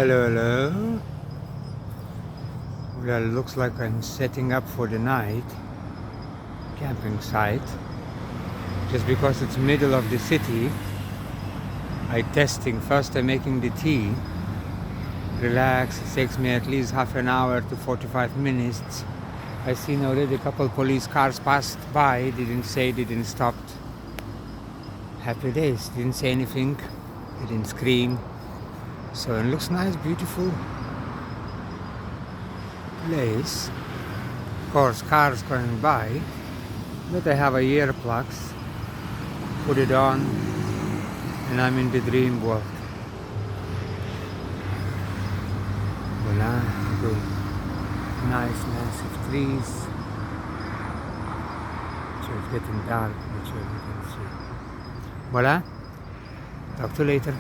Hello, hello. Well, looks like I'm setting up for the night. Camping site. Just because it's middle of the city, I testing. First I'm making the tea. Relax. It takes me at least half an hour to 45 minutes. I seen already a couple police cars passed by. Didn't stop. Happy days. Didn't say anything. Didn't scream. So it looks nice, beautiful place. Of course, cars going by, but I have a earplugs. Put it on, and I'm in the dream world. Voila, good. Nice, massive trees. So it's getting dark, which you can see. Voila. Talk to you later.